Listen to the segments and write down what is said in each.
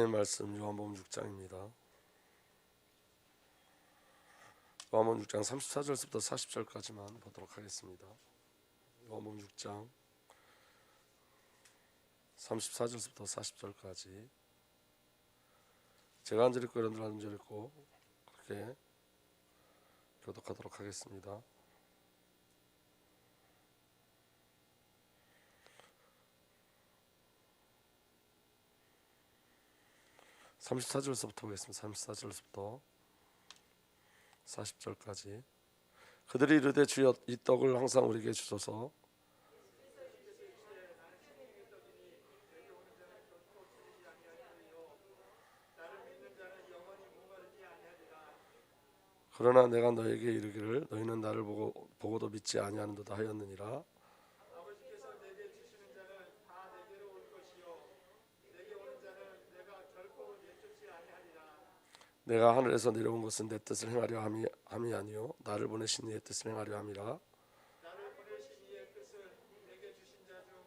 하나님 말씀 요한복음 6장입니다. 요한복음 6장 34절부터 40절까지만 보도록 하겠습니다. 요한복음 6장 34절부터 40절까지 제가 한 절 읽고 여러분들 한 절 읽고 그렇게 교독하도록 하겠습니다. (34절부터) 보겠습니다. 34절부터 40절까지. 그들이 이르되 주여 이 떡을 항상 우리에게 주소서. 그러나 내가 너에게 이르기를 너희는 나를 보고도 믿지 아니하는도다 하였느니라. 아버지께서 내게 주시는 자는 다 내게로 올 것이요 내게 오는 자는 내가 결코 내쫓지 아니하리라. 내가 하늘에서 내려온 것은 내 뜻을 행하려 함이 아니요 나를 보내신 이의 뜻을 행하려 함이라. 나를 보내신 이의 뜻은 내게 주신 자 중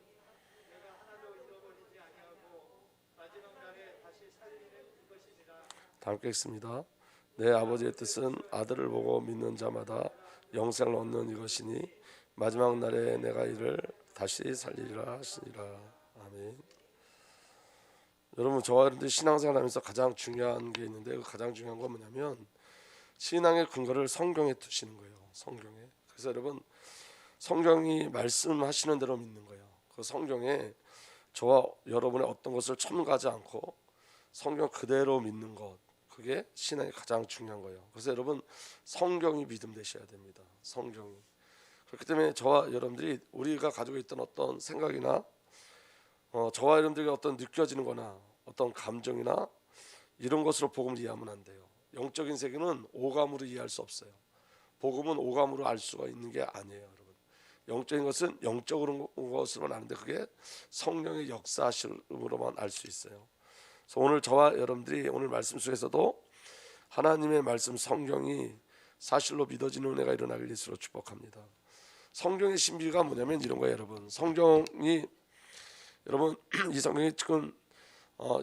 내가 하나도 잃어버리지 아니하고 마지막 날에 다시 살리는 이것이니라. 다 함께 읽습니다. 내 아버지의 뜻은 아들을 보고 믿는 자마다 영생을 얻는 이것이니 마지막 날에 내가 이를 다시 살리리라 하시니라. 아멘. 여러분, 저와 여러분들 신앙생활 하면서 가장 중요한 게 있는데 그 가장 중요한 건 뭐냐면 신앙의 근거를 성경에 두시는 거예요. 성경에. 그래서 여러분, 성경이 말씀하시는 대로 믿는 거예요. 그 성경에 저와 여러분의 어떤 것을 첨가하지 않고 성경 그대로 믿는 것, 그게 신앙이 가장 중요한 거예요. 그래서 여러분, 성경이 믿음 되셔야 됩니다. 성경이. 그렇기 때문에 저와 여러분들이 우리가 가지고 있던 어떤 생각이나 저와 여러분들에게 어떤 느껴지는 거나 어떤 감정이나 이런 것으로 복음을 이해하면 안 돼요. 영적인 세계는 오감으로 이해할 수 없어요. 복음은 오감으로 알 수가 있는 게 아니에요, 여러분. 영적인 것은 영적으로 것으로만 아는데 그게 성령의 역사심으로만 알 수 있어요. 그래서 오늘 저와 여러분들이 오늘 말씀 속에서도 하나님의 말씀 성경이 사실로 믿어지는 은혜가 일어나길 예수로 축복합니다. 성경의 신비가 뭐냐면 이런 거예요, 여러분. 성경이 여러분 이 성경이 지금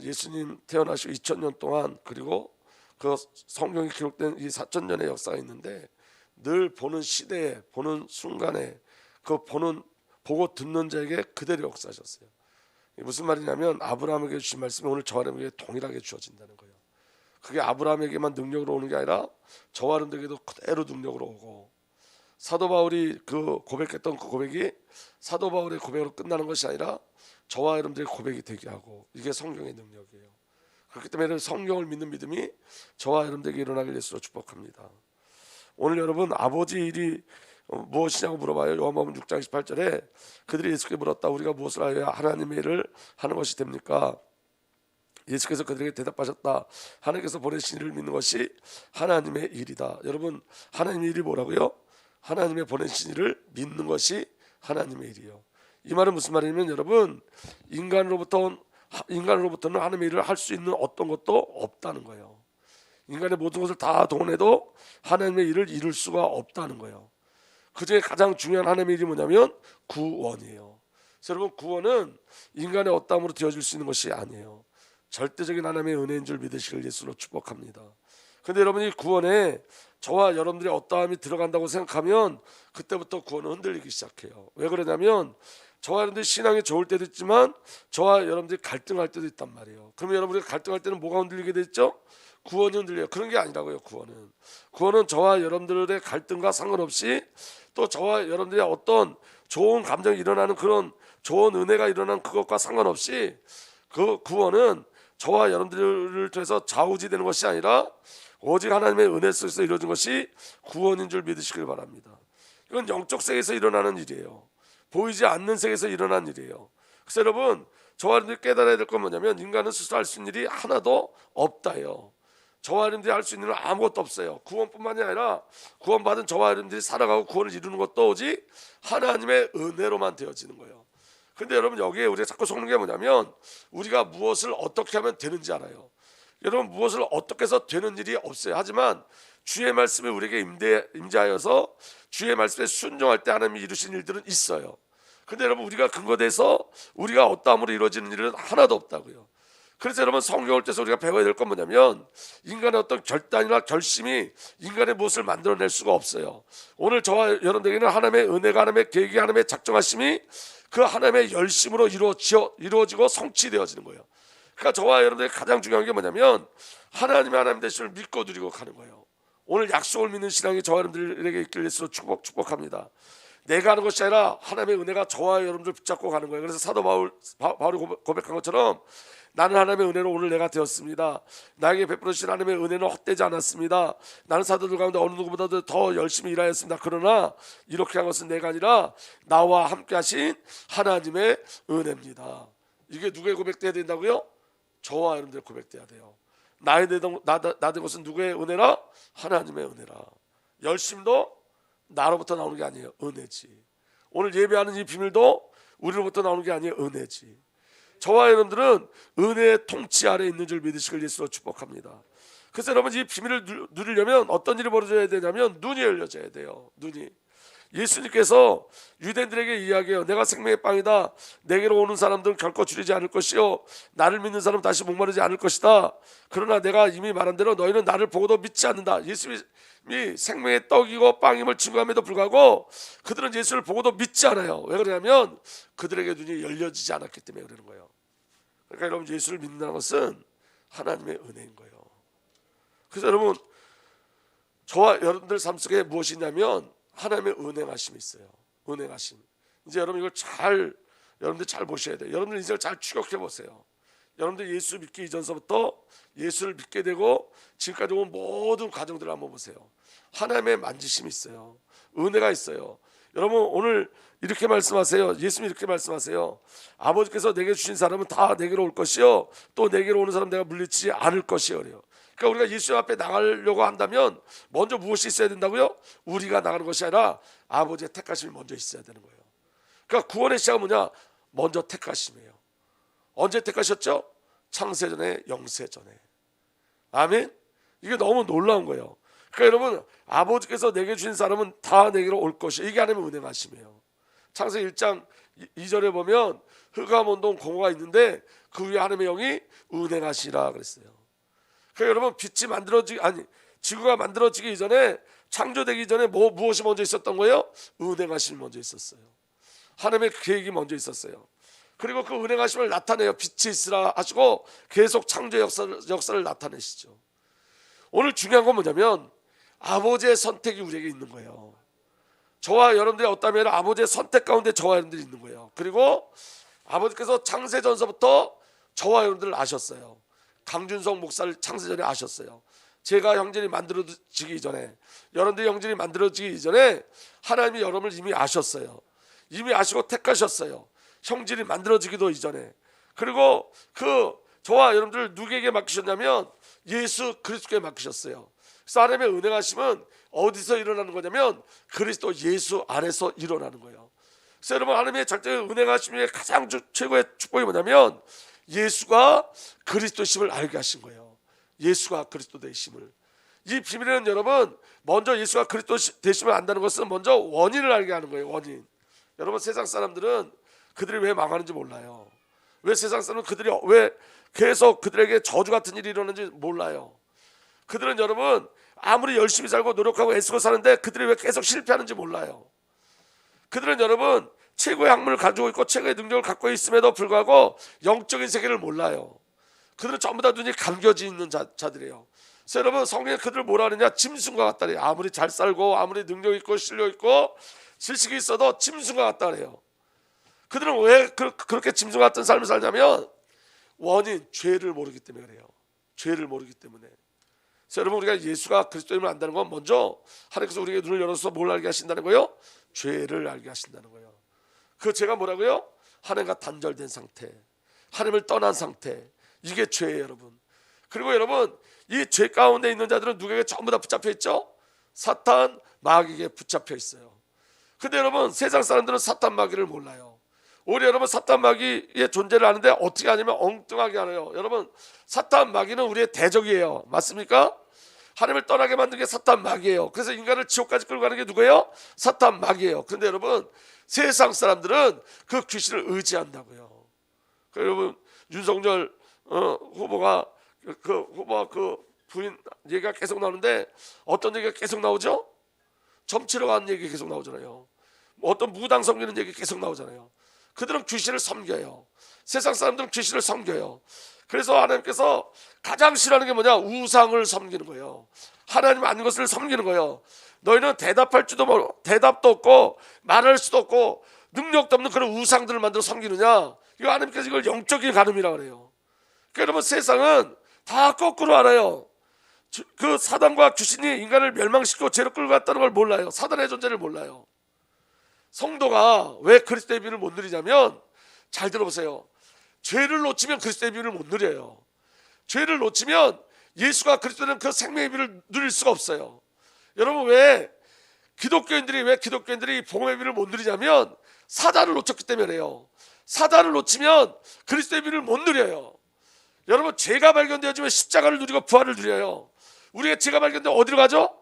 예수님 태어나시고 2000년 동안 그리고 그 성경이 기록된 이 4000년의 역사가 있는데 늘 보는 시대에 보는 순간에 그 보고 듣는 자에게 그대로 역사하셨어요. 무슨 말이냐면 아브라함에게 주신 말씀이 오늘 저와 여러분에게 동일하게 주어진다는 거예요. 그게 아브라함에게만 능력으로 오는 게 아니라 저와 여러분에게도 그대로 능력으로 오고 사도 바울이 그 고백했던 그 고백이 사도 바울의 고백으로 끝나는 것이 아니라 저와 여러분들의 고백이 되게 하고 이게 성경의 능력이에요. 그렇기 때문에 성경을 믿는 믿음이 저와 여러분들에게 일어나길 예수로 축복합니다. 오늘 여러분 아버지 일이 무엇이냐고 물어봐요. 요한복음 6장 18절에 그들이 예수께 물었다. 우리가 무엇을 하여야 하나님의 일을 하는 것이 됩니까? 예수께서 그들에게 대답하셨다. 하나님께서 보내신 이를 믿는 것이 하나님의 일이다. 여러분, 하나님의 일이 뭐라고요? 하나님의 보내신 이를 믿는 것이 하나님의 일이요. 이 말은 무슨 말이냐면 여러분, 인간으로부터는 하나님의 일을 할 수 있는 어떤 것도 없다는 거예요. 인간의 모든 것을 다 동원해도 하나님의 일을 이룰 수가 없다는 거예요. 그중에 가장 중요한 하나님의 일이 뭐냐면 구원이에요. 그래서 여러분, 구원은 인간의 어떠함으로 되어질 수 있는 것이 아니에요. 절대적인 하나님의 은혜인 줄 믿으시길 예수로 축복합니다. 그런데 여러분, 이 구원에 저와 여러분들의 어떠함이 들어간다고 생각하면 그때부터 구원은 흔들리기 시작해요. 왜 그러냐면 저와 여러분들이 신앙이 좋을 때도 있지만 저와 여러분들이 갈등할 때도 있단 말이에요. 그러면 여러분들이 갈등할 때는 뭐가 흔들리게 되죠? 구원이 흔들려요. 그런 게 아니라고요. 구원은 저와 여러분들의 갈등과 상관없이 또 저와 여러분들의 어떤 좋은 감정이 일어나는 그런 좋은 은혜가 일어나는 그것과 상관없이 그 구원은 저와 여러분들을 통해서 좌우지되는 것이 아니라 오직 하나님의 은혜 속에서 이루어진 것이 구원인 줄 믿으시길 바랍니다. 이건 영적 세계에서 일어나는 일이에요. 보이지 않는 세계에서 일어난 일이에요. 그래서 여러분, 저와 여러분들이 깨달아야 될 건 뭐냐면 인간은 스스로 할 수 있는 일이 하나도 없다요. 저와 여러분들이 할 수 있는 일은 아무것도 없어요. 구원뿐만이 아니라 구원받은 저와 여러분들이 살아가고 구원을 이루는 것도 오직 하나님의 은혜로만 되어지는 거예요. 근데 여러분, 여기에 우리가 자꾸 속는 게 뭐냐면 우리가 무엇을 어떻게 하면 되는지 알아요. 여러분, 무엇을 어떻게 해서 되는 일이 없어요. 하지만 주의 말씀이 우리에게 임재하여서 주의 말씀에 순종할 때 하나님이 이루신 일들은 있어요. 근데 여러분, 우리가 근거돼서 우리가 어떠함으로 이루어지는 일은 하나도 없다고요. 그래서 여러분 성경을 통해서 우리가 배워야 될 건 뭐냐면 인간의 어떤 결단이나 결심이 인간의 무엇을 만들어낼 수가 없어요. 오늘 저와 여러분들에게는 하나님의 은혜가, 하나님의 계획이, 하나님의 작정하심이 그 하나님의 열심으로 이루어지고 성취되어지는 거예요. 그러니까 저와 여러분들에게 가장 중요한 게 뭐냐면 하나님의 하나님 되심을 믿고 누리고 가는 거예요. 오늘 약속을 믿는 신앙이 저와 여러분들에게 있길 위해서 축복합니다. 내가 하는 것이 아니라 하나님의 은혜가 저와 여러분들 붙잡고 가는 거예요. 그래서 사도 바울이 고백한 것처럼 나는 하나님의 은혜로 오늘 내가 되었습니다. 나에게 베풀어 주신 하나님의 은혜는 헛되지 않았습니다. 나는 사도들 가운데 어느 누구보다도 더 열심히 일하였습니다. 그러나 이렇게 한 것은 내가 아니라 나와 함께 하신 하나님의 은혜입니다. 이게 누구의 고백돼야 된다고요? 저와 여러분들 고백돼야 돼요. 나 된 것은 누구의 은혜라? 하나님의 은혜라. 열심도 나로부터 나오는 게 아니에요. 은혜지. 오늘 예배하는 이 비밀도 우리로부터 나오는 게 아니에요. 은혜지. 저와 여러분들은 은혜의 통치 아래 있는 줄 믿으시길 예수로 축복합니다. 그래서 여러분 이 비밀을 누리려면 어떤 일이 벌어져야 되냐면 눈이 열려져야 돼요. 눈이. 예수님께서 유대인들에게 이야기해요. 내가 생명의 빵이다. 내게로 오는 사람들은 결코 줄이지 않을 것이요 나를 믿는 사람은 다시 목마르지 않을 것이다. 그러나 내가 이미 말한 대로 너희는 나를 보고도 믿지 않는다. 예수님이 생명의 떡이고 빵임을 증거함에도 불구하고 그들은 예수를 보고도 믿지 않아요. 왜 그러냐면 그들에게 눈이 열려지지 않았기 때문에 그러는 거예요. 그러니까 여러분 예수를 믿는다는 것은 하나님의 은혜인 거예요. 그래서 여러분 저와 여러분들 삶 속에 무엇이 있냐면 하나님의 은행하심이 있어요. 은행하심. 이제 여러분 이걸 여러분들 잘 보셔야 돼요. 여러분들 인생을 잘 추격해 보세요. 여러분들 예수 믿기 이전서부터 예수를 믿게 되고 지금까지 온 모든 과정들을 한번 보세요. 하나님의 만지심이 있어요. 은혜가 있어요. 여러분 오늘 이렇게 말씀하세요. 예수님이 이렇게 말씀하세요. 아버지께서 내게 주신 사람은 다 내게로 올 것이요 또 내게로 오는 사람 내가 물리치지 않을 것이요. 그래요. 그러니까 우리가 예수 앞에 나가려고 한다면 먼저 무엇이 있어야 된다고요? 우리가 나가는 것이 아니라 아버지의 택하심이 먼저 있어야 되는 거예요. 그러니까 구원의 시작은 뭐냐? 먼저 택하심이에요. 언제 택하셨죠? 창세전에 영세전에. 아멘. 이게 너무 놀라운 거예요. 그러니까 여러분 아버지께서 내게 주신 사람은 다 내게로 올 것이 이게 하나님의 은행하심이에요. 창세 1장 2절에 보면 흑암 온동 공허가 있는데 그 위에 하나님의 영이 은행하시라 그랬어요. 그러니까 여러분 지구가 만들어지기 이전에 창조되기 전에 무엇이 먼저 있었던 거예요? 은행하심이 먼저 있었어요. 하나님의 계획이 먼저 있었어요. 그리고 그 은행하심을 나타내요. 빛이 있으라 하시고 계속 창조 역사를 나타내시죠. 오늘 중요한 건 뭐냐면 아버지의 선택이 우리에게 있는 거예요. 저와 여러분들이 어떠면 아버지의 선택 가운데 저와 여러분들이 있는 거예요. 그리고 아버지께서 창세전서부터 저와 여러분들을 아셨어요. 강준성 목사를 창세전에 아셨어요. 제가 형제이 만들어지기 이전에 여러분들이 형제이 만들어지기 이전에 하나님이 여러분을 이미 아셨어요. 이미 아시고 택하셨어요. 형제이 만들어지기도 이전에. 그리고 저와 여러분들 누구에게 맡기셨냐면 예수 그리스도께 맡기셨어요. 그래서 하나님의 은행하심은 어디서 일어나는 거냐면 그리스도 예수 안에서 일어나는 거예요. 그래서 여러분 하나님의 절대의 은행하심의 가장 최고의 축복이 뭐냐면 예수가 그리스도심을 알게 하신 거예요. 예수가 그리스도 되심을. 이 비밀은 여러분 먼저 예수가 그리스도 되심을 안다는 것은 먼저 원인을 알게 하는 거예요. 원인. 여러분 세상 사람들은 그들이 왜 망하는지 몰라요. 왜 세상 사람은 그들이 왜 계속 그들에게 저주 같은 일이 일어나는지 몰라요. 그들은 여러분 아무리 열심히 살고 노력하고 애쓰고 사는데 그들이 왜 계속 실패하는지 몰라요. 그들은 여러분 최고의 학문을 가지고 있고 최고의 능력을 갖고 있음에도 불구하고 영적인 세계를 몰라요. 그들은 전부 다 눈이 감겨져 있는 자들이에요. 그래서 여러분 성경에 그들을 뭐라 하느냐? 짐승과 같다 그래요. 아무리 잘 살고 아무리 능력 있고 실력 있고 지식이 있어도 짐승과 같다 그래요. 그들은 왜 그렇게 짐승 같은 삶을 살냐면 원인 죄를 모르기 때문에 그래요. 죄를 모르기 때문에. 그래서 여러분 우리가 예수가 그리스도임을 안다는 건 먼저 하나님께서 우리에게 눈을 열어서 뭘 알게 하신다는 거예요? 죄를 알게 하신다는 거예요. 그 죄가 뭐라고요? 하나님과 단절된 상태, 하나님을 떠난 상태. 이게 죄예요 여러분. 그리고 여러분 이 죄 가운데 있는 자들은 누구에게 전부 다 붙잡혀 있죠? 사탄 마귀에게 붙잡혀 있어요. 근데 여러분 세상 사람들은 사탄 마귀를 몰라요. 오히려 여러분 사탄 마귀의 존재를 아는데 어떻게 하냐면 엉뚱하게 알아요. 여러분 사탄 마귀는 우리의 대적이에요. 맞습니까? 하나님을 떠나게 만든 게 사탄 마귀예요. 그래서 인간을 지옥까지 끌고 가는 게 누구예요? 사탄 마귀예요. 그런데 여러분 세상 사람들은 그 귀신을 의지한다고요. 여러분 윤석열 후보가 그 부인 얘기가 계속 나오는데 어떤 얘기가 계속 나오죠? 점치러 가는 얘기 계속 나오잖아요. 어떤 무당 섬기는 얘기 계속 나오잖아요. 그들은 귀신을 섬겨요. 세상 사람들은 귀신을 섬겨요. 그래서 하나님께서 가장 싫어하는 게 뭐냐? 우상을 섬기는 거예요. 하나님 아닌 것을 섬기는 거예요. 너희는 대답도 없고 말할 수도 없고 능력도 없는 그런 우상들을 만들어 섬기느냐? 이거 하나님께서 이걸 영적인 간음이라고 그래요. 그러니까 여러분 세상은 다 거꾸로 알아요. 그 사단과 귀신이 인간을 멸망시키고 죄로 끌고 갔다는 걸 몰라요. 사단의 존재를 몰라요. 성도가 왜 그리스도의 비유를 못 누리냐면 잘 들어보세요. 죄를 놓치면 그리스도의 비유를 못 누려요. 죄를 놓치면 예수가 그리스도는 그 생명의 비유를 누릴 수가 없어요. 여러분 왜 기독교인들이 복음의 비유를 못 누리냐면 사단을 놓쳤기 때문에요. 사단을 놓치면 그리스도의 비유를 못 누려요. 여러분 죄가 발견되어지면 십자가를 누리고 부활을 누려요. 우리가 죄가 발견되면 어디로 가죠?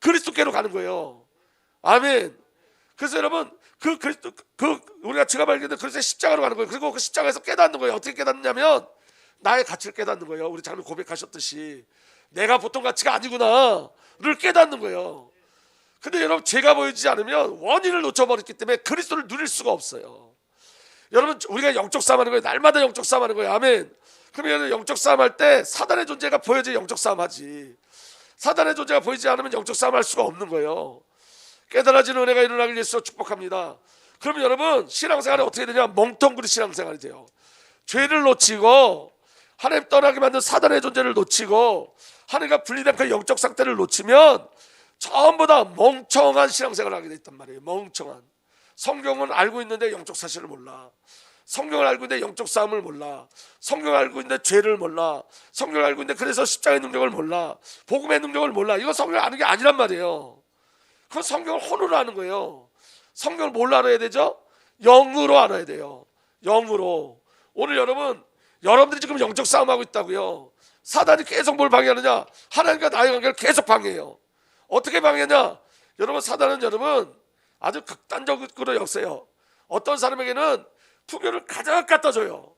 그리스도께로 가는 거예요. 아멘. 그래서 여러분 우리가 죄가 발견되면 그리스도의 십자가로 가는 거예요. 그리고 그 십자가에서 깨닫는 거예요. 어떻게 깨닫느냐면 나의 가치를 깨닫는 거예요. 우리 장로님 고백하셨듯이 내가 보통 가치가 아니구나를 깨닫는 거예요. 근데 여러분 죄가 보이지 않으면 원인을 놓쳐버렸기 때문에 그리스도를 누릴 수가 없어요. 여러분 우리가 영적 싸움하는 거예요. 날마다 영적 싸움하는 거예요. 아멘. 그러면 영적 싸움할 때 사단의 존재가 보여져야 영적 싸움하지. 사단의 존재가 보이지 않으면 영적 싸움할 수가 없는 거예요. 깨달아지는 은혜가 일어나길 예수로 축복합니다. 그러면 여러분 신앙생활이 어떻게 되냐? 멍텅구리 신앙생활이 돼요. 죄를 놓치고 하나님 떠나게 만든 사단의 존재를 놓치고 하나님과 분리된 그 영적 상태를 놓치면 전부 다 멍청한 신앙생활을 하게 돼 있단 말이에요. 멍청한. 성경은 알고 있는데 영적 사실을 몰라. 성경을 알고 있는데 영적 싸움을 몰라. 성경을 알고 있는데 죄를 몰라. 성경을 알고 있는데 그래서 십자가의 능력을 몰라. 복음의 능력을 몰라. 이건 성경을 아는 게 아니란 말이에요. 그건 성경을 혼으로 아는 거예요. 성경을 뭘로 알아야 되죠? 영으로 알아야 돼요. 영으로. 오늘 여러분들이 지금 영적 싸움하고 있다고요. 사단이 계속 뭘 방해하느냐? 하나님과 나의 관계를 계속 방해해요. 어떻게 방해하냐? 여러분 사단은 아주 극단적으로 역사해요. 어떤 사람에게는 풍요를 가득 갖다 줘요.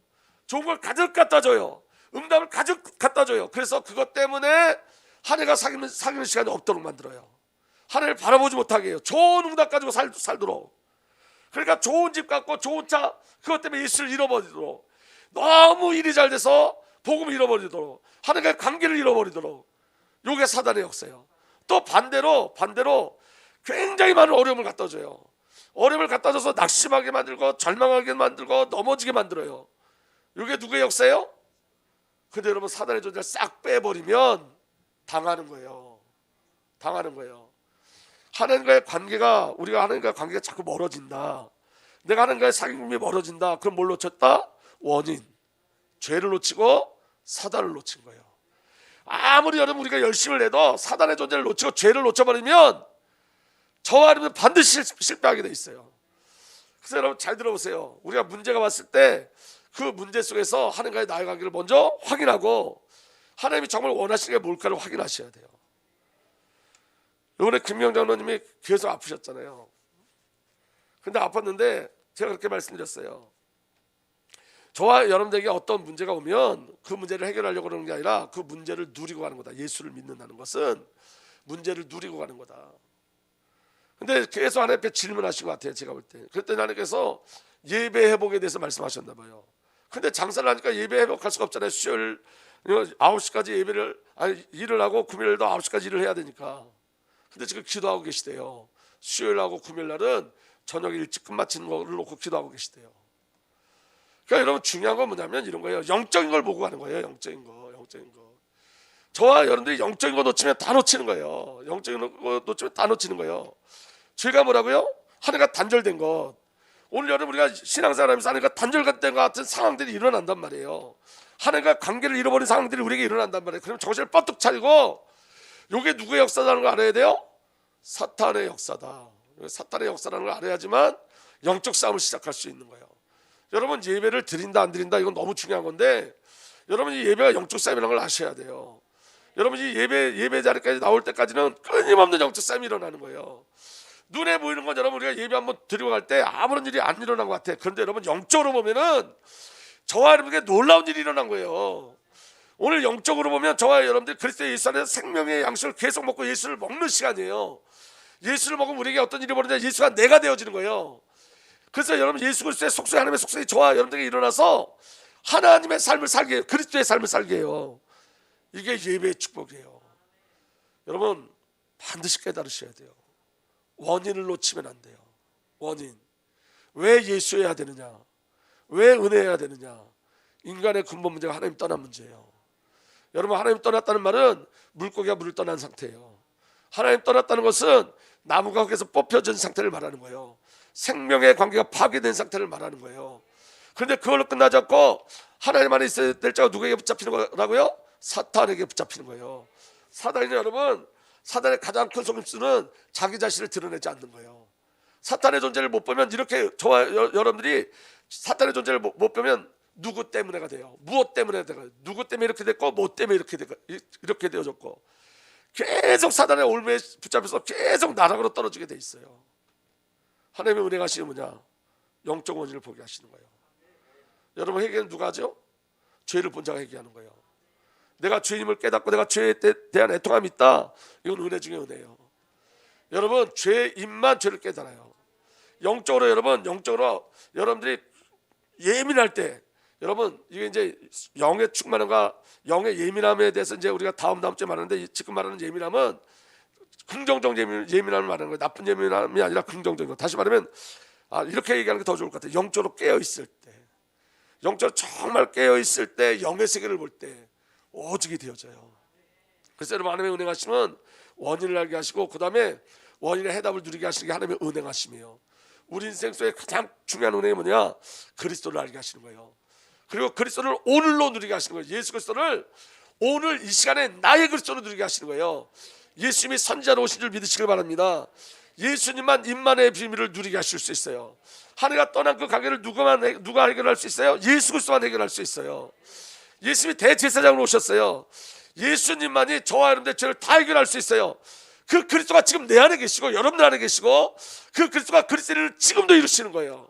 좋은 걸 가득 갖다 줘요. 응답을 가득 갖다 줘요. 그래서 그것 때문에 한 해가 사귀는 시간이 없도록 만들어요. 한 해를 바라보지 못하게 해요. 좋은 응답 가지고 살도록. 그러니까 좋은 집 갖고 좋은 차 그것 때문에 예수를 잃어버리도록, 너무 일이 잘 돼서 복음을 잃어버리도록, 하나님과의 관계를 잃어버리도록. 이게 사단의 역사예요. 또 반대로 굉장히 많은 어려움을 갖다 줘요. 어려움을 갖다 줘서 낙심하게 만들고 절망하게 만들고 넘어지게 만들어요. 이게 누구의 역사예요? 근데 여러분 사단의 존재를 싹 빼버리면 당하는 거예요. 우리가 하나님과의 관계가 자꾸 멀어진다. 내가 하나님과의 사귐이 멀어진다. 그럼 뭘 놓쳤다? 원인. 죄를 놓치고 사단을 놓친 거예요. 아무리 여러분 우리가 열심을 내도 사단의 존재를 놓치고 죄를 놓쳐버리면 저와 여러분은 반드시 실패하게 돼 있어요. 그래서 여러분 잘 들어보세요. 우리가 문제가 왔을 때 그 문제 속에서 하나님과의 나의 관계를 먼저 확인하고 하나님이 정말 원하시는 게 뭘까를 확인하셔야 돼요. 이번에 김명 장로님이 계속 아프셨잖아요. 근데 아팠는데 제가 그렇게 말씀드렸어요. 저와 여러분들에게 어떤 문제가 오면 그 문제를 해결하려고 하는 게 아니라 그 문제를 누리고 가는 거다. 예수를 믿는다는 것은 문제를 누리고 가는 거다. 근데 계속 하나님께 질문하신 것 같아요. 제가 볼 때. 그랬더니 하나님께서 예배 회복에 대해서 말씀하셨나 봐요. 근데 장사를 하니까 예배 회복할 수가 없잖아요. 수요일 9시까지 일을 하고 금요일도 9시까지 일을 해야 되니까. 근데 지금 기도하고 계시대요. 수요일하고 금요일날은 저녁 일찍 끝마치는 걸 놓고 기도하고 계시대요. 그러니까 여러분 중요한 건 뭐냐면 이런 거예요. 영적인 걸 보고 가는 거예요. 영적인 거. 저와 여러분들이 영적인 거 놓치면 다 놓치는 거예요. 영적인 거 놓치면 다 놓치는 거예요. 죄가 뭐라고요? 하나님과 단절된 것. 오늘 여러분 우리가 신앙생활하면서 하나님과 단절된 것 같은 상황들이 일어난단 말이에요. 하나님과 관계를 잃어버린 상황들이 우리에게 일어난단 말이에요. 그럼 정신을 뻗뚝 차리고 이게 누구의 역사라는 걸 알아야 돼요? 사탄의 역사다. 사탄의 역사라는 걸 알아야지만 영적 싸움을 시작할 수 있는 거예요. 여러분 예배를 드린다 안 드린다 이건 너무 중요한 건데 여러분 이 예배가 영적 싸움이라는 걸 아셔야 돼요. 여러분 이 예배 자리까지 나올 때까지는 끊임없는 영적 싸움이 일어나는 거예요. 눈에 보이는 건 여러분 우리가 예배 한번 드리고 갈 때 아무런 일이 안 일어난 것 같아. 그런데 여러분 영적으로 보면은 저와 여러분에게 놀라운 일이 일어난 거예요. 오늘 영적으로 보면 저와 여러분들 그리스도 예수 안에서 생명의 양식을 계속 먹고 예수를 먹는 시간이에요. 예수를 먹으면 우리에게 어떤 일이 벌어지냐, 예수가 내가 되어지는 거예요. 그래서 여러분 예수 그리스도의 속성이 하나님의 속성이 저와 여러분들에게 일어나서 하나님의 삶을 살게 해요. 그리스도의 삶을 살게 해요. 이게 예배의 축복이에요. 여러분 반드시 깨달으셔야 돼요. 원인을 놓치면 안 돼요. 원인. 왜 예수여야 되느냐, 왜 은혜여야 되느냐. 인간의 근본 문제가 하나님 떠난 문제예요. 여러분 하나님 떠났다는 말은 물고기가 물을 떠난 상태예요. 하나님 떠났다는 것은 나무가 거기서 뽑혀진 상태를 말하는 거예요. 생명의 관계가 파괴된 상태를 말하는 거예요. 그런데 그걸로 끝나지 않고 하나님 안에 있어야 될 자가 누구에게 붙잡히는 거라고요? 사탄에게 붙잡히는 거예요. 사단이 여러분, 사단의 가장 큰 속임수는 자기 자신을 드러내지 않는 거예요. 사탄의 존재를 못 보면, 이렇게 저와 여러분들이 사탄의 존재를 못 보면 누구 때문에가 돼요. 무엇 때문에 돼요. 누구 때문에 이렇게 됐고, 뭐 때문에 이렇게 되어졌고, 계속 사단의 올무에 붙잡혀서 계속 나락으로 떨어지게 돼 있어요. 하나님의 은혜가 하시는 뭐냐? 영적 원인을 보게 하시는 거예요. 여러분 회개는 누가 하죠? 죄를 본 자가 회개하는 거예요. 내가 죄임을 깨닫고 내가 죄에 대한 애통함이 있다. 이건 은혜 중에 은혜예요. 여러분 죄임만 죄를 깨달아요. 영적으로 여러분들이 예민할 때, 여러분 이게 이제 영의 충만함과 영의 예민함에 대해서 이제 우리가 다음 주에 말하는데, 지금 말하는 예민함은 긍정적 예민함을 말하는 거예요. 나쁜 예민함이 아니라 긍정적인 거. 다시 말하면 이렇게 얘기하는 게 더 좋을 것 같아요. 영적으로 깨어 있을 때, 영적으로 정말 깨어 있을 때 영의 세계를 볼 때 오직이 되어져요. 그래서 여러분 하나님의 은행하심은 원인을 알게 하시고, 그 다음에 원인의 해답을 누리게 하시는 게 하나님의 은행하심이에요. 우리 인생 속에 가장 중요한 은행이 뭐냐? 그리스도를 알게 하시는 거예요. 그리고 그리스도를 오늘로 누리게 하시는 거예요. 예수 그리스도를 오늘 이 시간에 나의 그리스도로 누리게 하시는 거예요. 예수님이 선지자로 오신 줄 믿으시길 바랍니다. 예수님만 임만의 비밀을 누리게 하실 수 있어요. 하늘과 떠난 그 관계를 누가 해결할 수 있어요? 예수 그리스도만 해결할 수 있어요. 예수님이 대제사장으로 오셨어요. 예수님만이 저와 여러분들의 죄를 다 해결할 수 있어요. 그 그리스도가 지금 내 안에 계시고 여러분들 안에 계시고, 그 그리스도가 그리스도를 지금도 이루시는 거예요.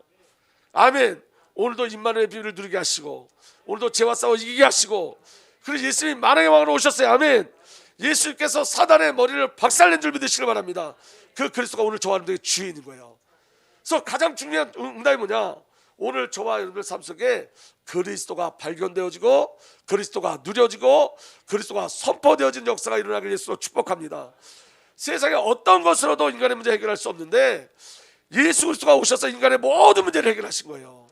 아멘. 오늘도 임마누엘의 비밀을 누리게 하시고, 오늘도 죄와 싸워 이기게 하시고, 그리고 예수님이 만왕의 왕으로 오셨어요. 아멘. 예수님께서 사단의 머리를 박살낸 줄 믿으시길 바랍니다. 그 그리스도가 오늘 저와 여러분들의 주인인 거예요. 그래서 가장 중요한 응답이 뭐냐? 오늘 저와 여러분들 삶 속에 그리스도가 발견되어지고, 그리스도가 누려지고, 그리스도가 선포되어지는 역사가 일어나길 예수로 축복합니다. 세상에 어떤 것으로도 인간의 문제 해결할 수 없는데, 예수 그리스도가 오셔서 인간의 모든 문제를 해결하신 거예요.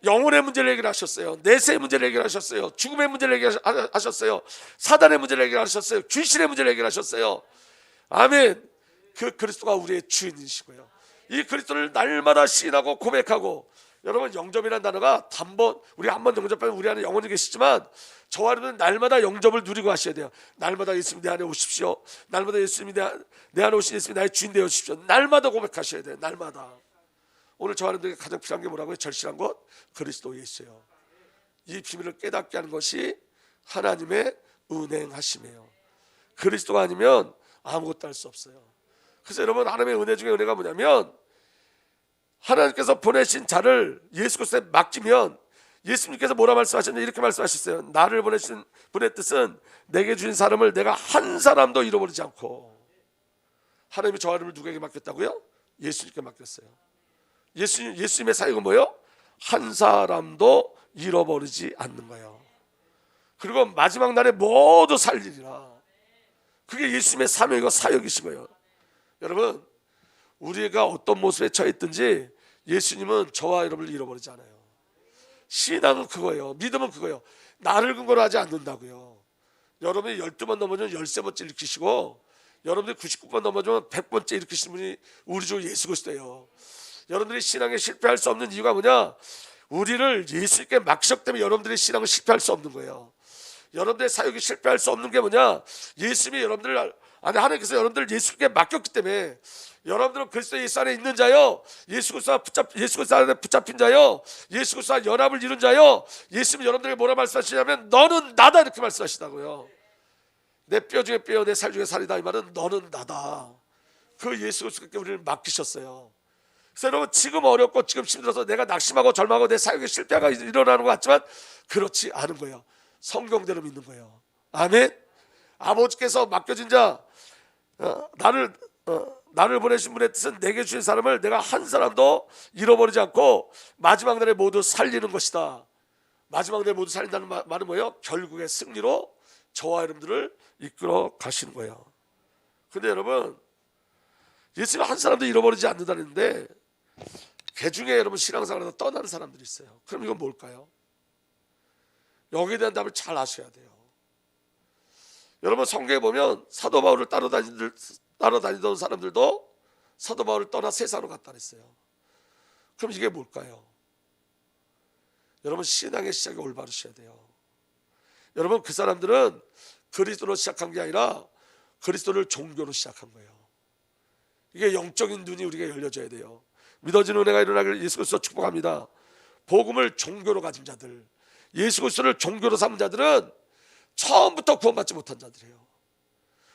영혼의 문제를 해결하셨어요. 내세의 문제를 해결하셨어요. 죽음의 문제를 해결하셨어요. 사단의 문제를 해결하셨어요. 귀신의 문제를 해결하셨어요. 아멘. 그 그리스도가 우리의 주인이시고요. 이 그리스도를 날마다 시인하고 고백하고, 여러분 영접이라는 단어가 단번, 우리 한번 영접하면 우리 안에 영원히 계시지만, 저와 여러분은 날마다 영접을 누리고 하셔야 돼요. 날마다 예수님 내 안에 오십시오. 날마다 예수님이 내 안에 오신 예수님이 나의 주인 되어 주십시오. 날마다 고백하셔야 돼요. 날마다. 오늘 저와 여러분에게 가장 필요한 게 뭐라고요? 절실한 것, 그리스도 예수예요. 이 비밀을 깨닫게 하는 것이 하나님의 은행하심이에요. 그리스도가 아니면 아무것도 할 수 없어요. 그래서 여러분 하나님의 은혜 중에 은혜가 뭐냐면, 하나님께서 보내신 자를 예수 그리스도에 맡기면, 예수님께서 뭐라 말씀하셨냐? 이렇게 말씀하셨어요. 나를 보내신 분의 뜻은 내게 주신 사람을 내가 한 사람도 잃어버리지 않고. 하나님이 저와 여러분을 누구에게 맡겼다고요? 예수님께 맡겼어요. 예수님의 사역은 뭐예요? 한 사람도 잃어버리지 않는 거예요. 그리고 마지막 날에 모두 살리리라. 그게 예수님의 사명이고 사역이신 거예요. 여러분 우리가 어떤 모습에 처해 있든지 예수님은 저와 여러분을 잃어버리지 않아요. 신앙은 그거예요. 믿음은 그거예요. 나를 근거로 하지 않는다고요. 여러분이 12번 넘어지면 13번째 일으키시고, 여러분들이 99번 넘어지면 100번째 일으키시는 분이 우리 주 예수 그리스도예요. 여러분들이 신앙에 실패할 수 없는 이유가 뭐냐? 우리를 예수님께 맡기셨기 때문에 여러분들의 신앙은 실패할 수 없는 거예요. 여러분들의 사역이 실패할 수 없는 게 뭐냐? 예수님이 하나님께서 여러분들을 예수님께 맡겼기 때문에. 여러분들은 그리스도 예수 안에 있는 자요, 예수 그리스도 안에 붙잡힌 자요, 예수 그리스도와 연합을 이룬 자요. 예수님이 여러분들에게 뭐라 말씀하시냐면 너는 나다, 이렇게 말씀하시다고요. 내 뼈 중에 뼈, 내 살 중에 살이다, 이 말은 너는 나다. 그 예수 그리스도께 우리를 맡기셨어요. 그래서 여러분 지금 어렵고 지금 힘들어서 내가 낙심하고 절망하고 내 사역에 실패가 일어나는 것 같지만 그렇지 않은 거예요. 성경대로 믿는 거예요. 아멘. 아버지께서 맡겨진 자 나를 보내신 분의 뜻은 내게 주신 사람을 내가 한 사람도 잃어버리지 않고 마지막 날에 모두 살리는 것이다. 마지막 날에 모두 살린다는 말은 뭐예요? 결국의 승리로 저와 여러분들을 이끌어 가시는 거예요. 근데 여러분 예수님 한 사람도 잃어버리지 않는다는데 그 중에 여러분 신앙생활에서 떠나는 사람들이 있어요. 그럼 이건 뭘까요? 여기에 대한 답을 잘 아셔야 돼요. 여러분 성경에 보면 사도 바울을 따라다니던 사람들도 사도 바울을 떠나 세상으로 갔다 그랬어요. 그럼 이게 뭘까요? 여러분 신앙의 시작이 올바르셔야 돼요. 여러분 그 사람들은 그리스도로 시작한 게 아니라 그리스도를 종교로 시작한 거예요. 이게 영적인 눈이 우리가 열려져야 돼요. 믿어지는 은혜가 일어나기를 예수 그리스도 축복합니다. 복음을 종교로 가진 자들, 예수 그리스도를 종교로 삼은 자들은 처음부터 구원받지 못한 자들이에요.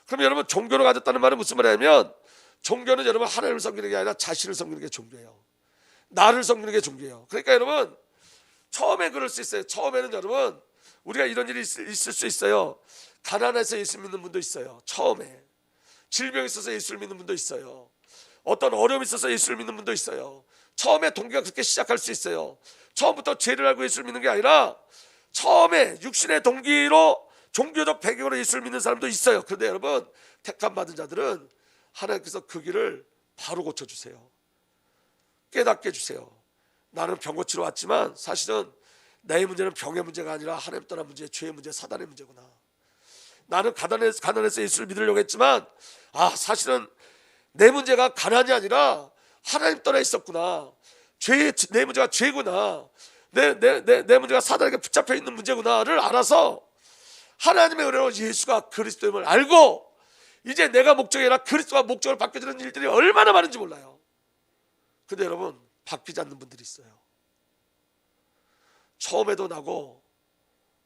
그럼 여러분 종교로 가졌다는 말은 무슨 말이냐면 종교는 여러분 하나님을 섬기는 게 아니라 자신을 섬기는 게 종교예요. 나를 섬기는 게 종교예요. 그러니까 여러분 처음에 그럴 수 있어요. 처음에는 여러분 우리가 이런 일이 있을 수 있어요. 가난해서 예수 믿는 분도 있어요. 처음에 질병이 있어서 예수를 믿는 분도 있어요. 어떤 어려움이 있어서 예수를 믿는 분도 있어요. 처음에 동기가 그렇게 시작할 수 있어요. 처음부터 죄를 알고 예수를 믿는 게 아니라 처음에 육신의 동기로 종교적 배경으로 예수를 믿는 사람도 있어요. 그런데 여러분 택함 받은 자들은 하나님께서 그 길을 바로 고쳐주세요. 깨닫게 해주세요. 나는 병 고치러 왔지만 사실은 내 문제는 병의 문제가 아니라 하나님 떠난 문제, 죄의 문제, 사단의 문제구나. 나는 가난해서 예수를 믿으려고 했지만 사실은 내 문제가 가난이 아니라 하나님 떠나 있었구나. 내 문제가 죄구나. 내 문제가 사단에게 붙잡혀 있는 문제구나를 알아서 하나님의 은혜로 예수가 그리스도임을 알고 이제 내가 목적이 아니라 그리스도가 목적을 바뀌어지는 일들이 얼마나 많은지 몰라요. 근데 여러분 바뀌지 않는 분들이 있어요. 처음에도 나고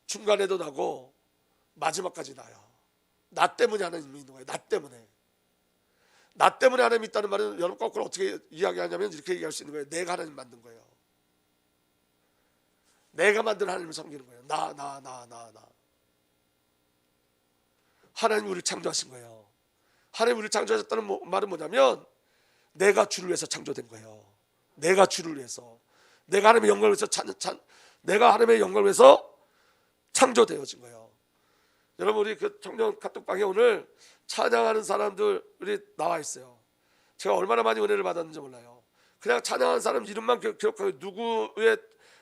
중간에도 나고 마지막까지 나요. 나 때문에 하나님이 있는 거예요. 나 때문에 하나님이 있다는 말은 여러분 거꾸로 어떻게 이야기하냐면 이렇게 얘기할 수 있는 거예요. 내가 하나님 만든 거예요. 내가 만든 하나님을 섬기는 거예요. 나. 하나님 우리를 창조하신 거예요. 하나님 우리를 창조하셨다는 말은 뭐냐면 내가 주를 위해서 창조된 거예요. 내가 주를 위해서, 내가 하나님의 영광을 위해서 내가 하나님의 영광을 위해서 창조되어진 거예요. 여러분 우리 그 청년 카톡방에 오늘 찬양하는 사람들이 나와 있어요. 제가 얼마나 많이 은혜를 받았는지 몰라요. 그냥 찬양하는 사람 이름만 기억하고 누구의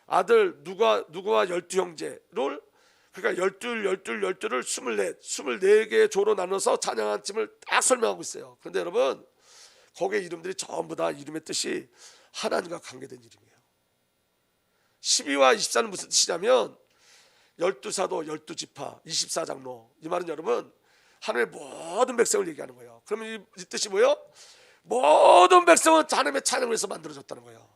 아들 누구와 12형제를 그러니까 12를 24개의 조로 나눠서 찬양한 팀을 딱 설명하고 있어요. 그런데 여러분 거기에 이름들이 전부 다 이름의 뜻이 하나님과 관계된 이름이에요. 12와 24는 무슨 뜻이냐면 12사도 12지파 24장로 이 말은 여러분 하나님의 모든 백성을 얘기하는 거예요. 그러면 이 뜻이 뭐예요? 모든 백성은 하나님의 찬양을 위해서 만들어졌다는 거예요.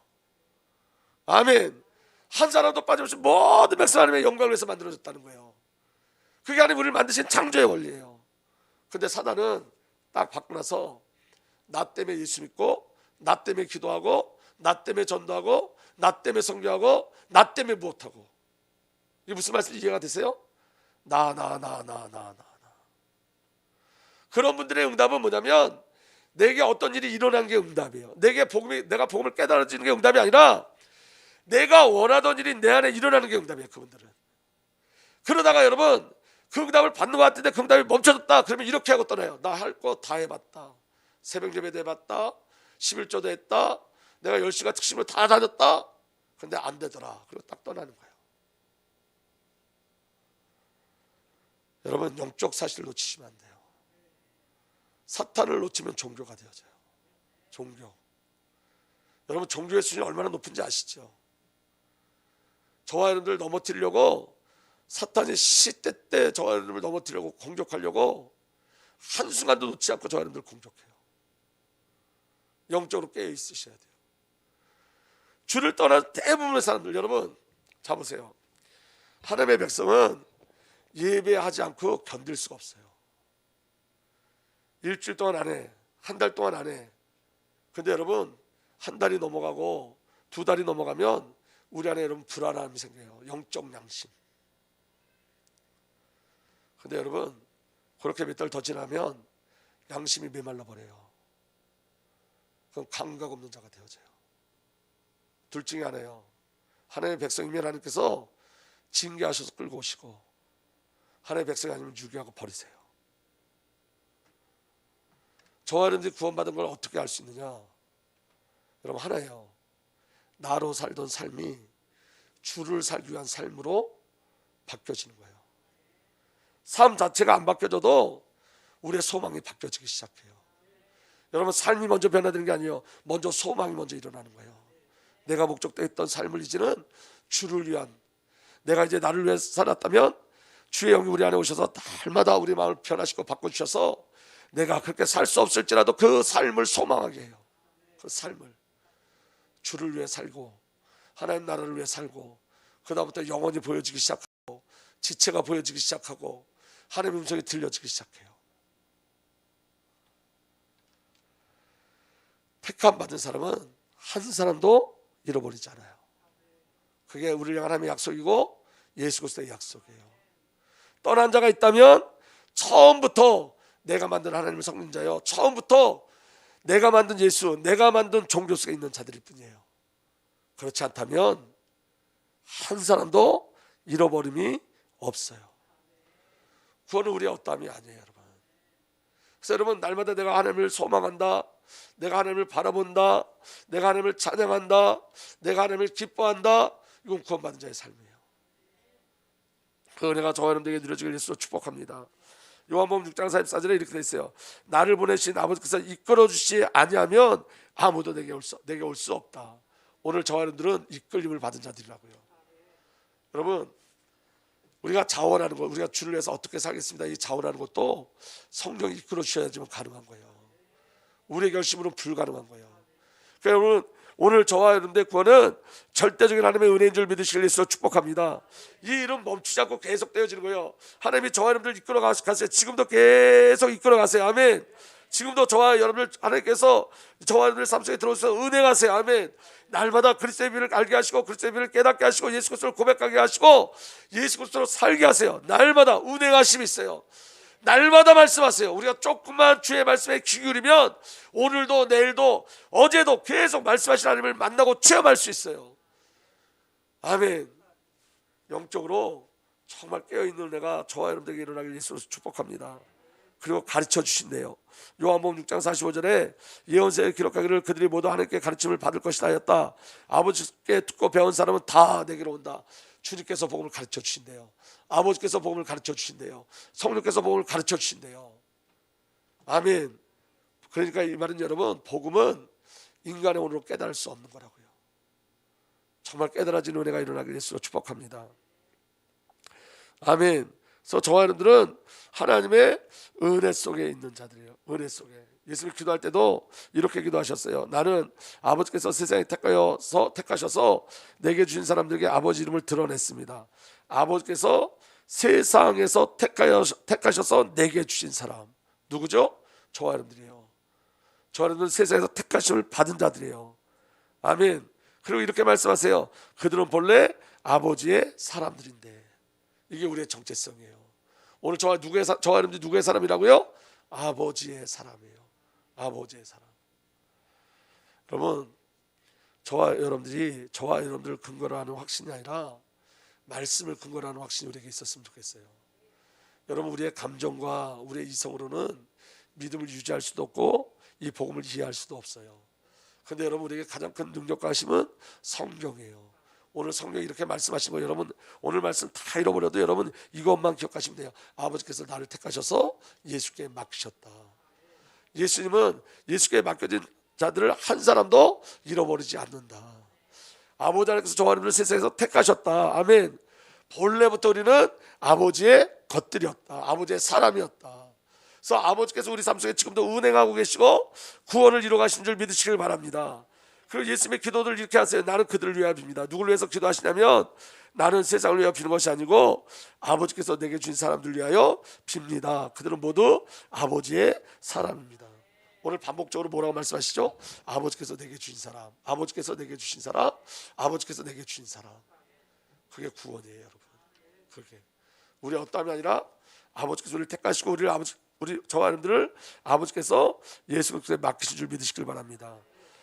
아멘. 한 사람도 빠짐없이 모든 백성 하나님의 영광을 위해서 만들어졌다는 거예요. 그게 하나님 우리를 만드신 창조의 원리예요. 근데 사단은 딱 받고 나서 나 때문에 예수 믿고 나 때문에 기도하고 나 때문에 전도하고 나 때문에 선교하고 나 때문에 무엇하고 이게 무슨 말씀인지 이해가 되세요? 나. 그런 분들의 응답은 뭐냐면 내게 어떤 일이 일어난 게 응답이에요. 내가 복음을 깨달아지는 게 응답이 아니라 내가 원하던 일이 내 안에 일어나는 게 응답이에요. 그분들은. 그러다가 여러분 그 응답을 받는 것 같은데 그 응답이 멈춰졌다. 그러면 이렇게 하고 떠나요. 나 할 거 다 해봤다. 새벽 예배도 해봤다. 11조도 했다. 내가 10시간 특심으로 다 다녔다. 근데 안 되더라. 그리고 딱 떠나는 거예요. 여러분 영적 사실을 놓치시면 안 돼요. 사탄을 놓치면 종교가 되어져요. 종교. 여러분 종교의 수준이 얼마나 높은지 아시죠? 저와 여러분들 넘어뜨리려고 사탄이 시때때 저와 여러분을 넘어뜨리려고 공격하려고 한순간도 놓지 않고 저와 여러분들 공격해요. 영적으로 깨어 있으셔야 돼요. 주를 떠난 대부분의 사람들 여러분 자보세요. 하나님의 백성은 예배하지 않고 견딜 수가 없어요. 일주일 동안 안 해. 한 달 동안 안 해. 근데 여러분 한 달이 넘어가고 두 달이 넘어가면 우리 안에 여러분 불안함이 생겨요. 영적 양심. 근데 여러분 그렇게 몇 달 더 지나면 양심이 메말라 버려요. 그럼 감각 없는 자가 되어져요. 둘 중에 하나예요. 하나님의 백성이면 하나님께서 징계하셔서 끌고 오시고, 하나님의 백성이 아니면 유기하고 버리세요. 저와 여러분들이 구원받은 걸 어떻게 알 수 있느냐? 여러분 하나예요. 나로 살던 삶이 주를 살기 위한 삶으로 바뀌어지는 거예요. 삶 자체가 안 바뀌어져도 우리의 소망이 바뀌어지기 시작해요. 여러분 삶이 먼저 변화되는 게 아니에요. 먼저 소망이 먼저 일어나는 거예요. 내가 목적되었던 삶을 이제는 주를 위한, 내가 이제 나를 위해 살았다면 주의 영이 우리 안에 오셔서 날마다 우리 마음을 변화시키고 바꿔주셔서 내가 그렇게 살 수 없을지라도 그 삶을 소망하게 해요. 그 삶을 주를 위해 살고 하나님 나라를 위해 살고, 그 다음부터 영혼이 보여지기 시작하고 지체가 보여지기 시작하고 하나님의 음성이 들려지기 시작해요. 택함 받은 사람은 한 사람도 잃어버리지 않아요. 그게 우리를 향한 하나님의 약속이고 예수 그리스도의 약속이에요. 떠난 자가 있다면 처음부터 내가 만든 하나님의 성령자요, 처음부터 내가 만든 예수, 내가 만든 종교 속에 있는 자들일 뿐이에요. 그렇지 않다면 한 사람도 잃어버림이 없어요. 구원은 우리의 어떠함이 아니에요, 여러분. 그래서 여러분 날마다 내가 하나님을 소망한다, 내가 하나님을 바라본다, 내가 하나님을 찬양한다, 내가 하나님을 기뻐한다, 이건 구원받은 자의 삶이에요. 그 은혜가 저와 여러분들에게 누려지길 예수로 축복합니다. 요한복음 6장 44절에 이렇게 돼 있어요. 나를 보내신 아버지께서 이끌어 주시지 아니하면 아무도 내게 올 수 없다. 오늘 저와 여러분들은 이끌림을 받은 자들이라고요. 여러분 우리가 자원하는 것, 우리가 주를 위해서 어떻게 살겠습니다, 이 자원하는 것도 성령이 이끌어 주셔야지만 가능한 거예요. 우리의 결심으로는 불가능한 거예요. 그러니까 여러분 오늘 저와 여러분들의 구원은 절대적인 하나님의 은혜인 줄 믿으시길 예수로 축복합니다. 이 일은 멈추지 않고 계속 되어지는 거예요. 하나님이 저와 여러분들 이끌어 가세요. 지금도 계속 이끌어 가세요. 아멘. 지금도 저와 여러분들 하나님께서 저와 여러분들 삶 속에 들어오셔서 은혜가세요. 아멘. 날마다 그리스도의 비를 알게 하시고 그리스도의 비를 깨닫게 하시고 예수 그리스도를 고백하게 하시고 예수 그리스도로 살게 하세요. 날마다 은혜하심이 있어요. 날마다 말씀하세요. 우리가 조금만 주의 말씀에 귀 기울이면 오늘도 내일도 어제도 계속 말씀하신 하나님을 만나고 체험할 수 있어요. 아멘. 영적으로 정말 깨어있는 은혜가 저와 여러분들에게 일어나길 예수로 축복합니다. 그리고 가르쳐 주신대요. 요한복음 6장 45절에 예언서에 기록하기를 그들이 모두 하나님께 가르침을 받을 것이다 하였다. 아버지께 듣고 배운 사람은 다 내게로 온다. 주님께서 복음을 가르쳐 주신대요. 아버지께서 복음을 가르쳐 주신대요. 성령께서 복음을 가르쳐 주신대요. 아멘. 그러니까 이 말은 여러분 복음은 인간의 오늘로 깨달을 수 없는 거라고요. 정말 깨달아지는 은혜가 일어나길 예수로 축복합니다. 아멘. 그래서 저와 여러분들은 하나님의 은혜 속에 있는 자들이에요. 은혜 속에. 예수님 기도할 때도 이렇게 기도하셨어요. 나는 아버지께서 세상에 택하셔서 내게 주신 사람들에게 아버지 이름을 드러냈습니다. 아버지께서 세상에서 택하셔서 내게 주신 사람 누구죠? 저와 여러분들이에요. 저와 여러분들은 세상에서 택하심을 받은 자들이에요. 아멘. 그리고 이렇게 말씀하세요. 그들은 본래 아버지의 사람들인데. 이게 우리의 정체성이에요. 오늘 저와 여러분들 누구의 사람이라고요? 아버지의 사람이에요. 아버지의 사람. 여러분 저와 여러분들을 근거로 하는 확신이 아니라 말씀을 근거로 하는 확신이 우리에게 있었으면 좋겠어요. 여러분 우리의 감정과 우리의 이성으로는 믿음을 유지할 수도 없고 이 복음을 이해할 수도 없어요. 그런데 여러분 우리에게 가장 큰 능력과 힘은 성경이에요. 오늘 성경이 이렇게 말씀하신 거 여러분 오늘 말씀 다 잃어버려도 여러분 이것만 기억하시면 돼요. 아버지께서 나를 택하셔서 예수께 맡기셨다. 예수님은 예수께 맡겨진 자들을 한 사람도 잃어버리지 않는다. 아버지 하나님께서 저와 여러분을 세상에서 택하셨다. 아멘. 본래부터 우리는 아버지의 것들이었다. 아버지의 사람이었다. 그래서 아버지께서 우리 삶 속에 지금도 운행하고 계시고 구원을 이루어 가신 줄 믿으시길 바랍니다. 그리고 예수님의 기도를 이렇게 하세요. 나는 그들을 위하여 빕니다. 누구를 위해서 기도하시냐면 나는 세상을 위하여 비는 것이 아니고 아버지께서 내게 주신 사람들 위하여 빕니다. 그들은 모두 아버지의 사람입니다. 오늘 반복적으로 뭐라고 말씀하시죠? 아버지께서 내게 주신 사람, 아버지께서 내게 주신 사람, 아버지께서 내게 주신 사람. 그게 구원이에요, 여러분. 그게 우리 어떠함이 아니라 아버지께서 우리를 택하시고 우리 저와 여러분들을 아버지께서 예수 그리스도에 맡기신 줄 믿으시길 바랍니다.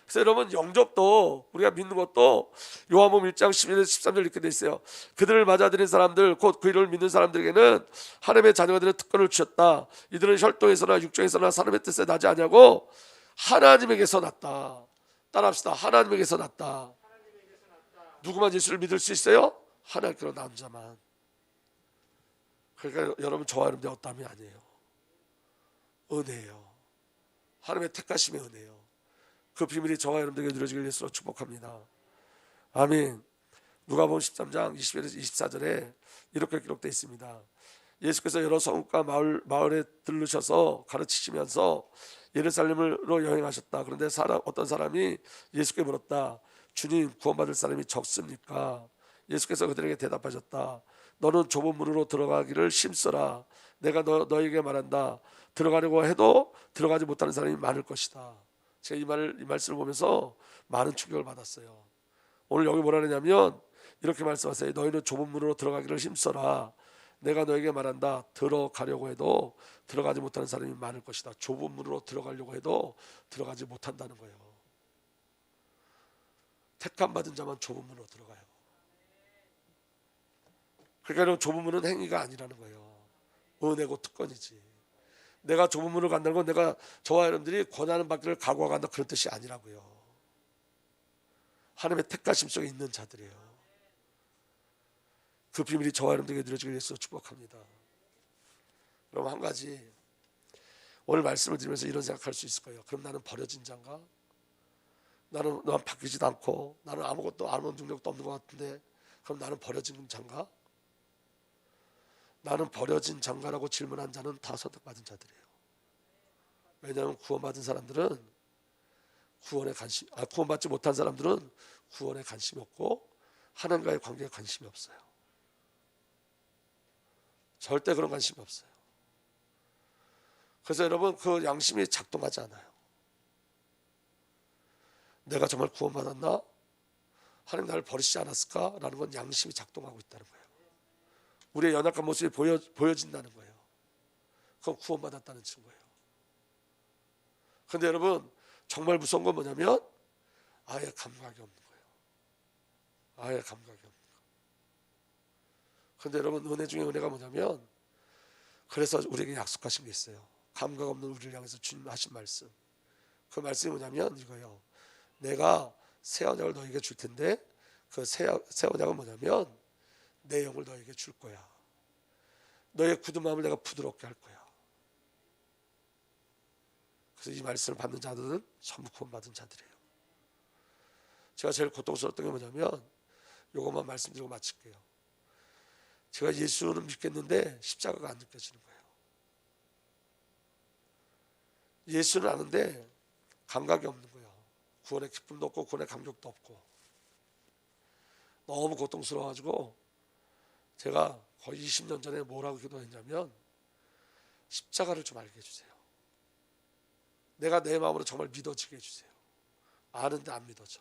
그래서 여러분 영접도 우리가 믿는 것도 요한복음 1장 11절 13절 이렇게 돼 있어요. 그들을 맞아들인 사람들 곧 그 이름을 믿는 사람들에게는 하나님의 자녀가 되는 특권을 주셨다. 이들은 혈통에서나 육정에서나 사람의 뜻에 나지 아니하고 하나님에게서 났다. 따라합시다. 하나님에게서 났다. 누구만 예수를 믿을 수 있어요? 하나님께로 난 자만. 그러니까 여러분 저와 여러분들 어떠함이 아니에요. 은혜예요. 하나님의 택하심의 은혜예요. 그 비밀이 저와 여러분들에게 누려지길 예수로 축복합니다. 아멘. 누가복음 13장 21에서 24절에 이렇게 기록되어 있습니다. 예수께서 여러 성읍과 마을에 들르셔서 가르치시면서 예루살렘으로 여행하셨다. 그런데 어떤 사람이 예수께 물었다. 주님, 구원받을 사람이 적습니까? 예수께서 그들에게 대답하셨다. 너는 좁은 문으로 들어가기를 힘써라. 내가 너에게 말한다. 들어가려고 해도 들어가지 못하는 사람이 많을 것이다. 제가 이 말씀을 보면서 많은 충격을 받았어요. 오늘 여기 뭐라 그러냐면 이렇게 말씀하세요. 너희는 좁은 문으로 들어가기를 힘써라. 내가 너에게 말한다. 들어가려고 해도 들어가지 못하는 사람이 많을 것이다. 좁은 문으로 들어가려고 해도 들어가지 못한다는 거예요. 택함 받은 자만 좁은 문으로 들어가요. 그러니까 좁은 문은 행위가 아니라는 거예요. 은혜고 특권이지. 내가 좁은 문으로 간다는 건 내가 저와 여러분들이 권하는 받기를 각오하고 간다 그런 뜻이 아니라고요. 하나님의 택하심 속에 있는 자들이에요. 그 비밀이 저와 여러분들에게 누려지길 위해서 축복합니다. 그럼 한 가지 오늘 말씀을 드리면서 이런 생각할 수 있을 거예요. 그럼 나는 버려진 자인가? 나는 바뀌지도 않고 나는 아무것도 아무 능력도 없는 것 같은데 그럼 나는 버려진 자인가? 나는 버려진 자인가라고 질문한 자는 다 선택받은 자들이에요. 왜냐하면 구원받은 사람들은 구원받지 못한 사람들은 구원에 관심이 없고 하나님과의 관계에 관심이 없어요. 절대 그런 관심이 없어요. 그래서 여러분 그 양심이 작동하지 않아요. 내가 정말 구원받았나? 하나님 나를 버리시지 않았을까? 라는 건 양심이 작동하고 있다는 거예요. 우리의 연약한 모습이 보여진다는 거예요. 그건 구원받았다는 증거예요. 그런데 여러분 정말 무서운 건 뭐냐면 아예 감각이 없는 거예요. 아예 감각이 없는 거예요. 그런데 여러분 은혜 중에 은혜가 뭐냐면 그래서 우리에게 약속하신 게 있어요. 감각 없는 우리를 향해서 주님 하신 말씀. 그 말씀이 뭐냐면 이거예요. 내가 새 언약을 너에게 줄 텐데 그 새 언약은 뭐냐면 내 영을 너에게 줄 거야. 너의 굳은 마음을 내가 부드럽게 할 거야. 그래서 이 말씀을 받는 자들은 전부 구원받은 자들이에요. 제가 제일 고통스러웠던 게 뭐냐면 이것만 말씀드리고 마칠게요. 제가 예수는 믿겠는데 십자가가 안 느껴지는 거예요. 예수는 아는데 감각이 없는 거예요. 구원의 기쁨도 없고 구원의 감격도 없고 너무 고통스러워가지고 제가 거의 20년 전에 뭐라고 기도했냐면 십자가를 좀 알게 해주세요. 내가 내 마음으로 정말 믿어지게 해주세요. 아는데 안 믿어져.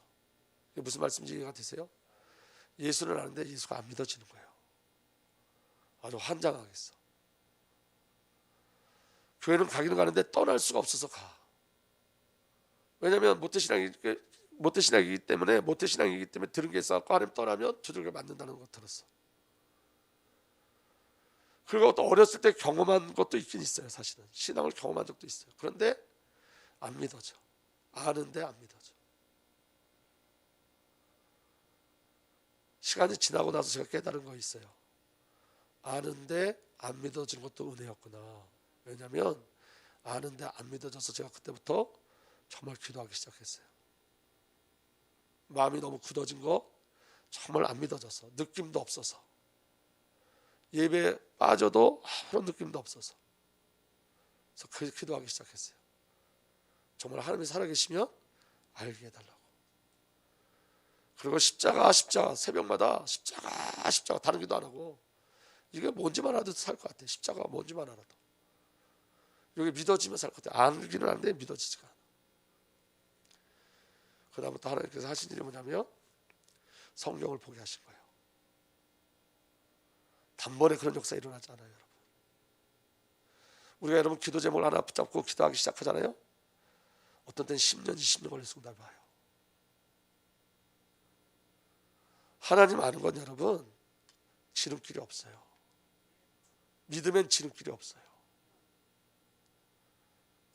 이게 무슨 말씀인지 이해가 되세요? 예수는 아는데 예수가 안 믿어지는 거예요. 아주 환장하겠어. 교회는 가기는 가는데 떠날 수가 없어서 가. 왜냐하면 모태신앙이기 때문에 들은 게 있어서 하나님 떠나면 두들겨 맞는다는 거 들었어. 그리고 또 어렸을 때 경험한 것도 있긴 있어요. 사실은 신앙을 경험한 적도 있어요. 그런데 안 믿어져. 아는데 안 믿어져. 시간이 지나고 나서 제가 깨달은 거 있어요. 아는데 안 믿어진 것도 은혜였구나. 왜냐하면 아는데 안 믿어져서 제가 그때부터 정말 기도하기 시작했어요. 마음이 너무 굳어진 거 정말 안 믿어져서 느낌도 없어서 예배에 빠져도 아무런 느낌도 없어서 그래서 기도하기 시작했어요. 정말 하나님이 살아계시면 알게 해달라고. 그리고 십자가 새벽마다 십자가 다른 기도 안 하고 이게 뭔지만 알아도 살 것 같아. 십자가가 뭔지만 알아도. 여기 믿어지면 살 것 같아. 알기는 하는데 믿어지지가 않아. 그다음부터 하나님께서 하신 일이 뭐냐면 성경을 보게 하신 거예요. 단번에 그런 역사 일어나지 않아요, 여러분. 우리가 여러분 기도 제목을 하나 붙잡고 기도하기 시작하잖아요. 어떤 때는 10년, 20년 걸려서 응답을 봐요. 하나님 아는 건 여러분 지름길이 없어요. 믿으면 지름길이 없어요.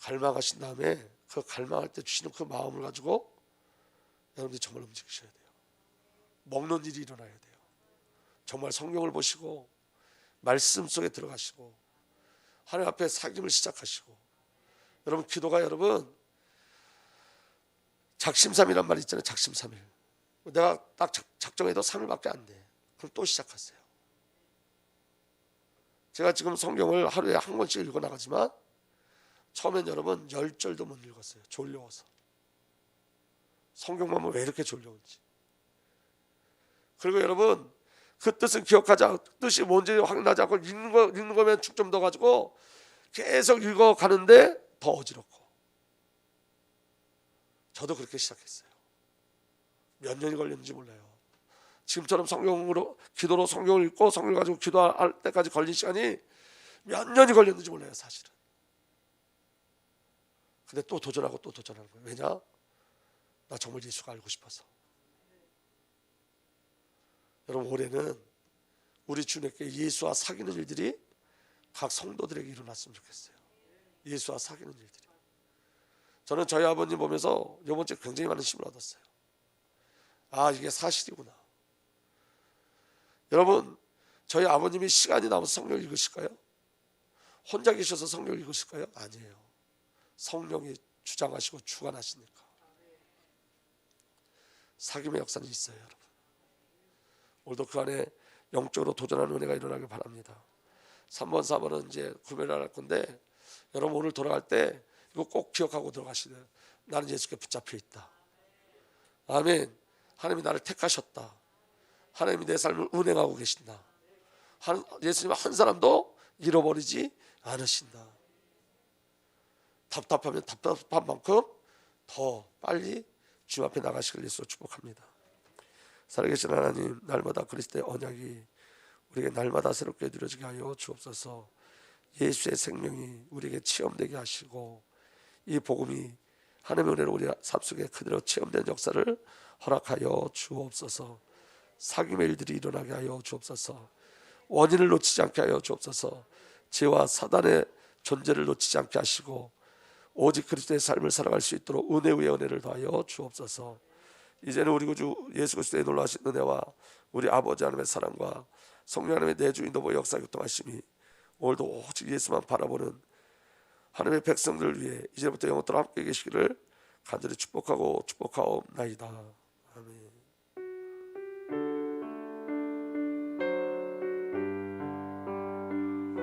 갈망하신 다음에 그 갈망할 때 주시는 그 마음을 가지고 여러분들이 정말 움직이셔야 돼요. 먹는 일이 일어나야 돼요. 정말 성경을 보시고 말씀 속에 들어가시고 하나님 앞에 사귐을 시작하시고. 여러분 기도가 여러분 작심삼일이란 말이 있잖아요. 작심삼일. 내가 딱 작정해도 3일밖에 안 돼. 그럼 또 시작하세요. 제가 지금 성경을 하루에 한 권씩 읽어 나가지만 처음엔 여러분 10절도 못 읽었어요. 졸려워서. 성경만 보면 왜 이렇게 졸려온지. 그리고 여러분 그 뜻은 기억하지 않고 뜻이 뭔지 확인하지 않고 읽는 거면 축 좀 더 가지고 계속 읽어가는데 더 어지럽고. 저도 그렇게 시작했어요. 몇 년이 걸렸는지 몰라요. 지금처럼 성경으로 기도로 성경을 읽고 성경을 가지고 기도할 때까지 걸린 시간이 몇 년이 걸렸는지 몰라요, 사실은. 근데 또 도전하고 또 도전하는 거예요. 왜냐? 나 정말 예수가 알고 싶어서. 여러분 올해는 우리 주님께 예수와 사귀는 일들이 각 성도들에게 일어났으면 좋겠어요. 예수와 사귀는 일들이. 저는 저희 아버님 보면서 이번 주에 굉장히 많은 힘을 얻었어요. 아, 이게 사실이구나. 여러분 저희 아버님이 시간이 남아서 성경을 읽으실까요? 혼자 계셔서 성경을 읽으실까요? 아니에요. 성령이 주장하시고 주관하시니까. 사귐의 역사는 있어요, 여러분. 오늘도 그 안에 영적으로 도전하는 은혜가 일어나길 바랍니다. 3번, 4번은 이제 구매를 할 건데 여러분 오늘 돌아갈 때 이거 꼭 기억하고 들어가시네요. 나는 예수께 붙잡혀 있다. 아멘. 하나님이 나를 택하셨다. 하나님이 내 삶을 운행하고 계신다. 예수님 한 사람도 잃어버리지 않으신다. 답답하면 답답한 만큼 더 빨리 주님 앞에 나가시길 예수로 축복합니다. 살아계신 하나님, 날마다 그리스도의 언약이 우리에게 날마다 새롭게 누려지게 하여 주옵소서. 예수의 생명이 우리에게 체험되게 하시고 이 복음이 하나님의 은혜로 우리 삶 속에 그대로 체험된 역사를 허락하여 주옵소서. 사귐의 일들이 일어나게 하여 주옵소서. 원인을 놓치지 않게 하여 주옵소서. 죄와 사단의 존재를 놓치지 않게 하시고 오직 그리스도의 삶을 살아갈 수 있도록 은혜 위에 은혜를 더하여 주옵소서. 이제는 우리 구주 예수 그리스도의 놀라우신 은혜와 우리 아버지 하나님의 사랑과 성령 하나님의 내주인도보 역사 교통하심이 오늘도 오직 예수만 바라보는 하나님의 백성들을 위해 이제부터 영원토록 함께 계시기를 간절히 축복하고 축복하옵나이다. 아멘.